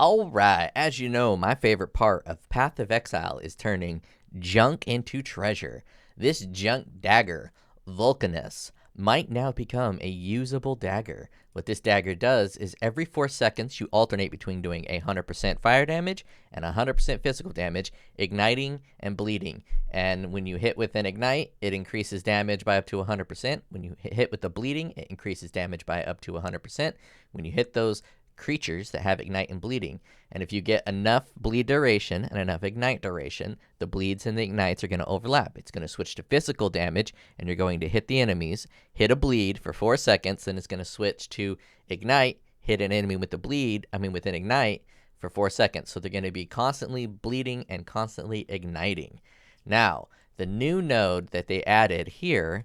Alright, as you know, my favorite part of Path of Exile is turning junk into treasure. This junk dagger, Vulconus, might now become a usable dagger. What this dagger does is every 4 seconds you alternate between doing 100% fire damage and 100% physical damage, igniting and bleeding. And when you hit with an ignite, it increases damage by up to 100%. When you hit with the bleeding, it increases damage by up to 100%. When you hit those creatures that have ignite and bleeding, and if you get enough bleed duration and enough ignite duration, the bleeds and the ignites are going to overlap. It's going to switch to physical damage, and you're going to hit the enemies, hit a bleed for 4 seconds, then it's going to switch to ignite, hit an enemy with with an ignite for 4 seconds. So they're going to be constantly bleeding and constantly igniting. Now, the new node that they added here,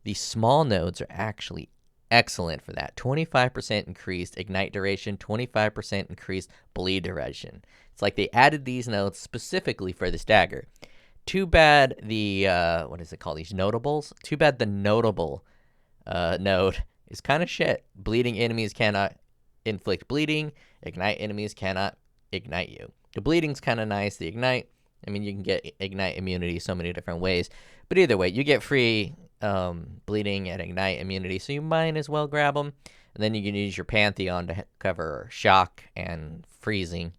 these small nodes are actually excellent for that. 25% increased ignite duration, 25% increased bleed duration. It's like they added these nodes specifically for this dagger. Too bad the, what is it called, these notables? Too bad the notable node is kind of shit. Bleeding enemies cannot inflict bleeding. Ignite enemies cannot ignite you. The bleeding's kind of nice. The ignite, I mean, you can get ignite immunity so many different ways. But either way, you get free bleeding and ignite immunity, so you might as well grab them. And then you can use your Pantheon to cover shock and freezing.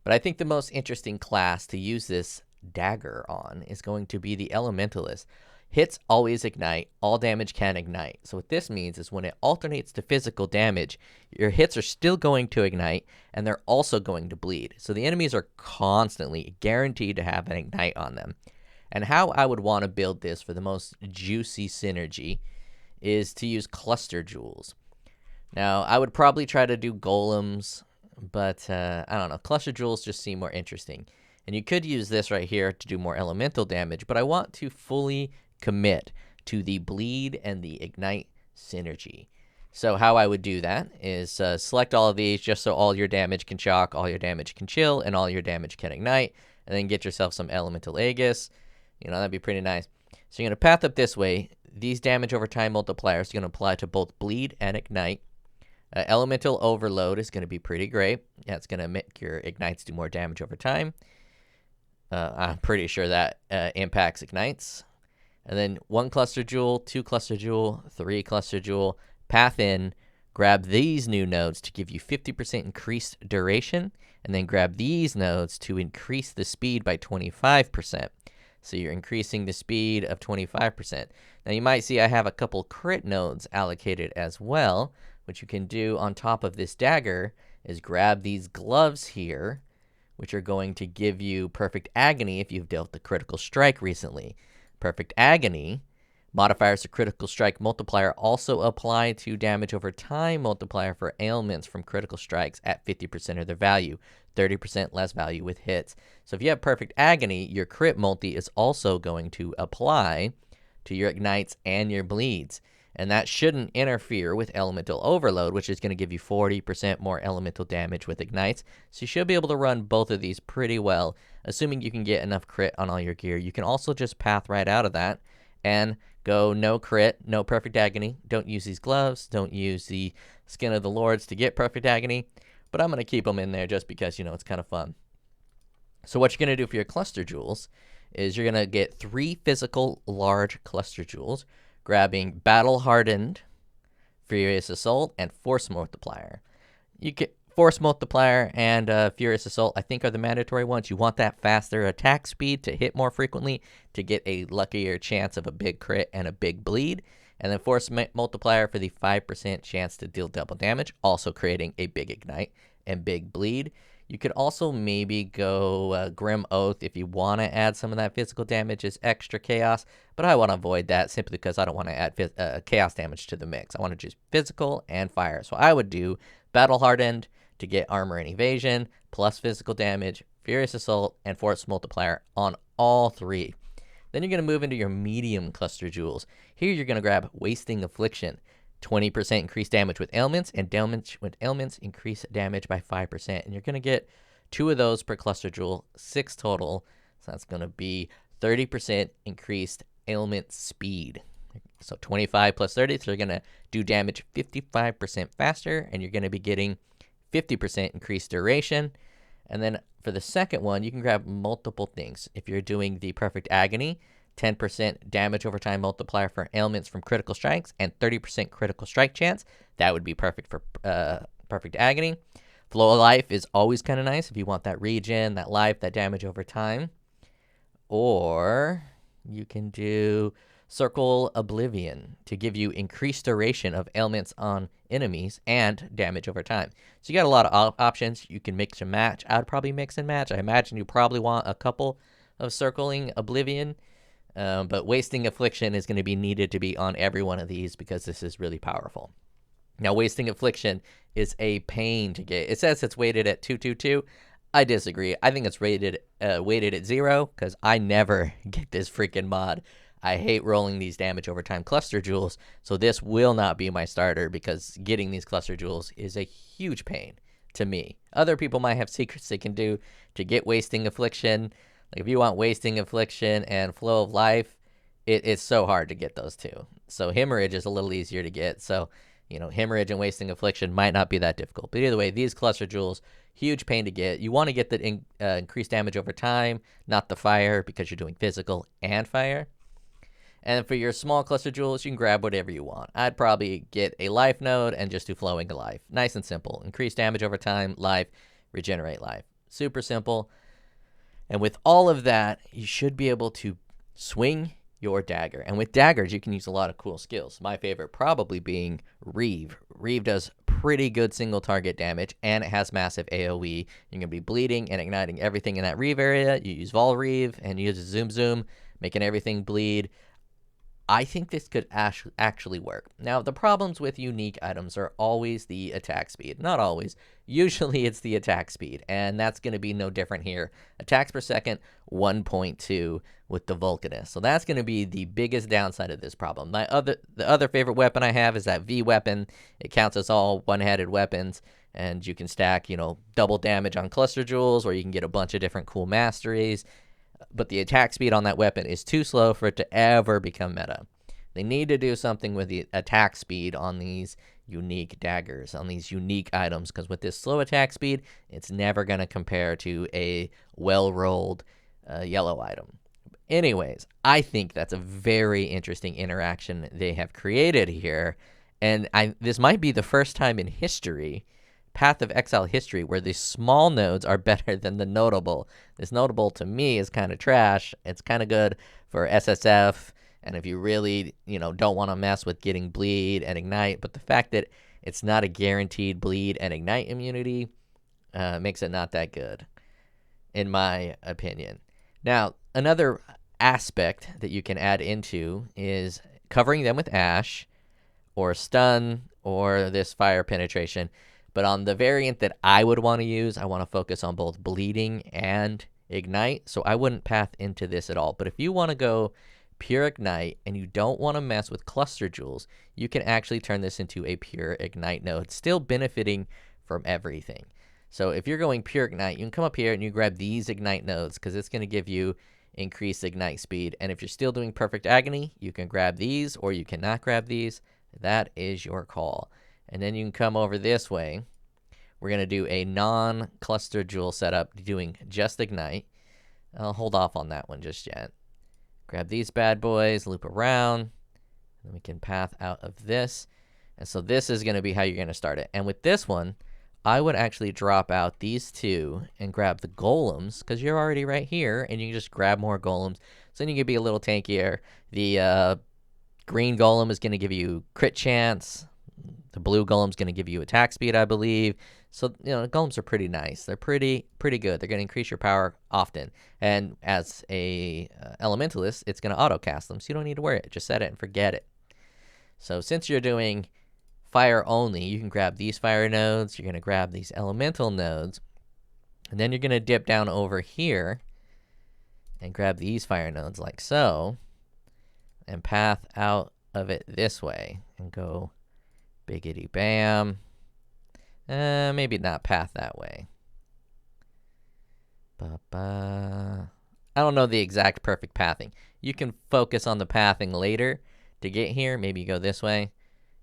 But I think the most interesting class to use this dagger on is going to be the Elementalist. Hits always ignite. All damage can ignite. So what this means is when it alternates to physical damage, your hits are still going to ignite, and they're also going to bleed. So the enemies are constantly guaranteed to have an ignite on them. And how I would want to build this for the most juicy synergy is to use cluster jewels. Now, I would probably try to do golems, but I don't know. Cluster jewels just seem more interesting. And you could use this right here to do more elemental damage, but I want to fully commit to the bleed and the ignite synergy. So how I would do that is select all of these just so all your damage can shock, all your damage can chill, and all your damage can ignite. And then get yourself some elemental Aegis. You know, that'd be pretty nice. So you're going to path up this way. These damage over time multipliers are going to apply to both bleed and ignite. Elemental overload is going to be pretty great. Yeah, it's going to make your ignites do more damage over time. I'm pretty sure that impacts ignites. And then 1 cluster jewel, 2 cluster jewel, 3 cluster jewel. Path in, grab these new nodes to give you 50% increased duration. And then grab these nodes to increase the speed by 25%. So you're increasing the speed of 25%. Now you might see I have a couple crit nodes allocated as well. What you can do on top of this dagger is grab these gloves here, which are going to give you perfect agony if you've dealt the critical strike recently. Perfect agony modifiers to critical strike multiplier also apply to damage over time multiplier for ailments from critical strikes at 50% of their value, 30% less value with hits. So if you have perfect agony, your crit multi is also going to apply to your ignites and your bleeds. And that shouldn't interfere with elemental overload, which is going to give you 40% more elemental damage with ignites. So you should be able to run both of these pretty well, assuming you can get enough crit on all your gear. You can also just path right out of that and go no crit, no perfect agony. Don't use these gloves. Don't use the Skin of the Lords to get perfect agony. But I'm going to keep them in there just because, you know, it's kind of fun. So what you're going to do for your cluster jewels is you're going to get 3 physical large cluster jewels, grabbing Battle Hardened, Furious Assault, and Force Multiplier. You get Force Multiplier and Furious Assault, I think, are the mandatory ones. You want that faster attack speed to hit more frequently to get a luckier chance of a big crit and a big bleed. And then Force Multiplier for the 5% chance to deal double damage, also creating a big ignite and big bleed. You could also maybe go Grim Oath if you want to add some of that physical damage as extra chaos, but I want to avoid that simply because I don't want to add chaos damage to the mix. I want to just physical and fire. So I would do Battle Hardened to get armor and evasion, plus physical damage, Furious Assault, and Force Multiplier on all 3. Then you're going to move into your medium cluster jewels. Here you're going to grab Wasting Affliction. 20% increased damage with ailments, and damage with ailments increase damage by 5%. And you're going to get 2 of those per cluster jewel, 6 total. So that's going to be 30% increased ailment speed. So 25 plus 30, so you're going to do damage 55% faster, and you're going to be getting 50% increased duration. And then for the second one, you can grab multiple things. If you're doing the Perfect Agony, 10% damage over time multiplier for ailments from critical strikes and 30% critical strike chance. That would be perfect for Perfect Agony. Flow of Life is always kind of nice if you want that regen, that life, that damage over time. Or you can do Circle Oblivion to give you increased duration of ailments on enemies and damage over time. So you got a lot of options. You can mix and match. I would probably mix and match. I imagine you probably want a couple of Circling Oblivion, but Wasting Affliction is going to be needed to be on every one of these because this is really powerful. Now, Wasting Affliction is a pain to get. It says it's weighted at 222. I disagree. I think it's weighted at 0 because I never get this freaking mod. I hate rolling these damage over time cluster jewels, so this will not be my starter because getting these cluster jewels is a huge pain to me. Other people might have secrets they can do to get Wasting Affliction. Like if you want Wasting Affliction and Flow of Life, it's so hard to get those two. So Hemorrhage is a little easier to get. So, Hemorrhage and Wasting Affliction might not be that difficult. But either way, these cluster jewels, huge pain to get. You want to get the increased damage over time, not the fire, because you're doing physical and fire. And for your small cluster jewels, you can grab whatever you want. I'd probably get a life node and just do Flowing Life. Nice and simple. Increase damage over time, life, regenerate life. Super simple. And with all of that, you should be able to swing your dagger. And with daggers, you can use a lot of cool skills. My favorite probably being Reeve. Reeve does pretty good single target damage, and it has massive AoE. You're going to be bleeding and igniting everything in that Reeve area. You use Vol Reeve and you use Zoom Zoom, making everything bleed. I think this could actually work. Now, the problems with unique items are always the attack speed. Not always. Usually it's the attack speed, and that's going to be no different here. Attacks per second, 1.2 with the Vulconus. So that's going to be the biggest downside of this problem. The other favorite weapon I have is that V weapon. It counts as all one-headed weapons, and you can stack, double damage on cluster jewels, or you can get a bunch of different cool masteries. But the attack speed on that weapon is too slow for it to ever become meta. They need to do something with the attack speed on these unique daggers, on these unique items, because with this slow attack speed, it's never going to compare to a well-rolled yellow item. Anyways, I think that's a very interesting interaction they have created here, and this might be the first time in history, Path of Exile history, where the small nodes are better than the notable. This notable to me is kind of trash. It's kind of good for SSF, and if you really, don't want to mess with getting bleed and ignite, but the fact that it's not a guaranteed bleed and ignite immunity makes it not that good, in my opinion. Now, another aspect that you can add into is covering them with Ash, or Stun, or this Fire Penetration. But on the variant that I would want to use, I want to focus on both bleeding and ignite. So I wouldn't path into this at all. But if you want to go pure ignite and you don't want to mess with cluster jewels, you can actually turn this into a pure ignite node, still benefiting from everything. So if you're going pure ignite, you can come up here and you grab these ignite nodes because it's going to give you increased ignite speed. And if you're still doing perfect agony, you can grab these or you cannot grab these. That is your call. And then you can come over this way. We're going to do a non-cluster jewel setup doing just ignite. I'll hold off on that one just yet. Grab these bad boys, loop around. Then we can path out of this. And so this is going to be how you're going to start it. And with this one, I would actually drop out these two and grab the golems because you're already right here. And you can just grab more golems. So then you can be a little tankier. The green golem is going to give you crit chance. The blue golem's going to give you attack speed, I believe. So, golems are pretty nice. They're pretty good. They're going to increase your power often. And as a elementalist, it's going to auto-cast them, so you don't need to worry. Just set it and forget it. So since you're doing fire only, you can grab these fire nodes. You're going to grab these elemental nodes. And then you're going to dip down over here and grab these fire nodes like so. And path out of it this way and go biggity bam. Maybe not path that way. I don't know the exact perfect pathing. You can focus on the pathing later to get here. Maybe you go this way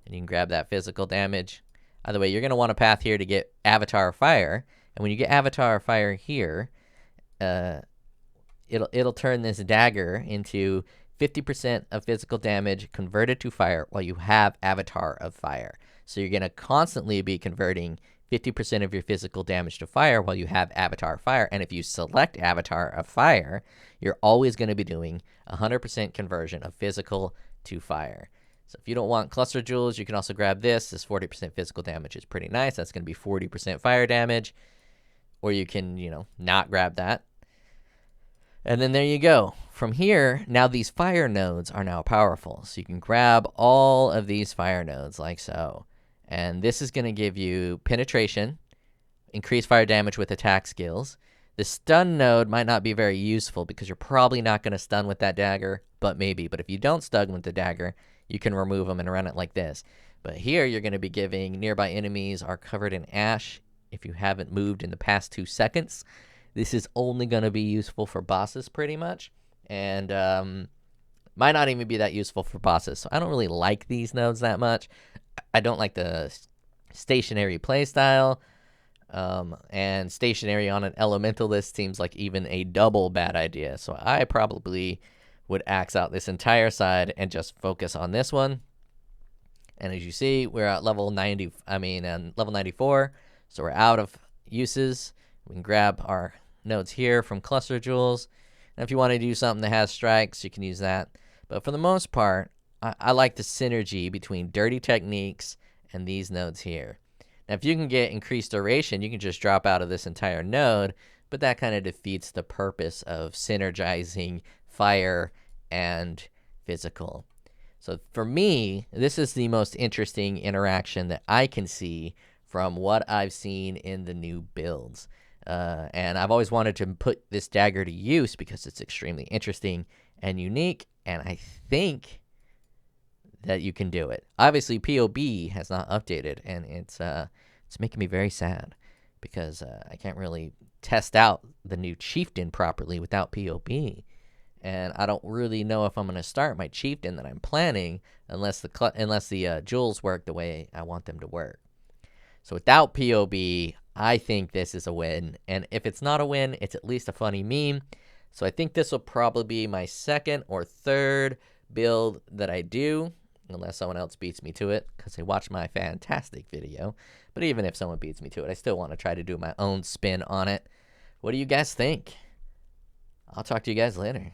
and you can grab that physical damage. Either way, you're going to want a path here to get Avatar Fire. And when you get Avatar Fire here, it'll turn this dagger into 50% of physical damage converted to fire while you have Avatar of Fire. So you're going to constantly be converting 50% of your physical damage to fire while you have Avatar Fire. And if you select Avatar of Fire, you're always going to be doing 100% conversion of physical to fire. So if you don't want cluster jewels, you can also grab this. This 40% physical damage is pretty nice. That's going to be 40% fire damage. Or you can, not grab that. And then there you go. From here, now these fire nodes are now powerful. So you can grab all of these fire nodes like so. And this is going to give you penetration, increase fire damage with attack skills. The stun node might not be very useful because you're probably not going to stun with that dagger, but maybe. But if you don't stun with the dagger, you can remove them and run it like this. But here you're going to be giving nearby enemies are covered in ash if you haven't moved in the past 2 seconds. This is only going to be useful for bosses pretty much. And might not even be that useful for bosses. So I don't really like these nodes that much. I don't like the stationary playstyle. And stationary on an elemental list seems like even a double bad idea. So I probably would axe out this entire side and just focus on this one. And as you see, we're at level 94. So we're out of uses. We can grab our nodes here from cluster jewels. And if you want to do something that has strikes, you can use that. But for the most part, I like the synergy between dirty techniques and these nodes here. Now, if you can get increased duration, you can just drop out of this entire node, but that kind of defeats the purpose of synergizing fire and physical. So for me, this is the most interesting interaction that I can see from what I've seen in the new builds. And I've always wanted to put this dagger to use because it's extremely interesting and unique, and I think that you can do it. Obviously, POE has not updated, and it's making me very sad because I can't really test out the new chieftain properly without POE. And I don't really know if I'm going to start my chieftain that I'm planning unless the jewels work the way I want them to work. So without POE, I think this is a win. And if it's not a win, it's at least a funny meme. So I think this will probably be my second or third build that I do, unless someone else beats me to it because they watched my fantastic video. But even if someone beats me to it, I still want to try to do my own spin on it. What do you guys think? I'll talk to you guys later.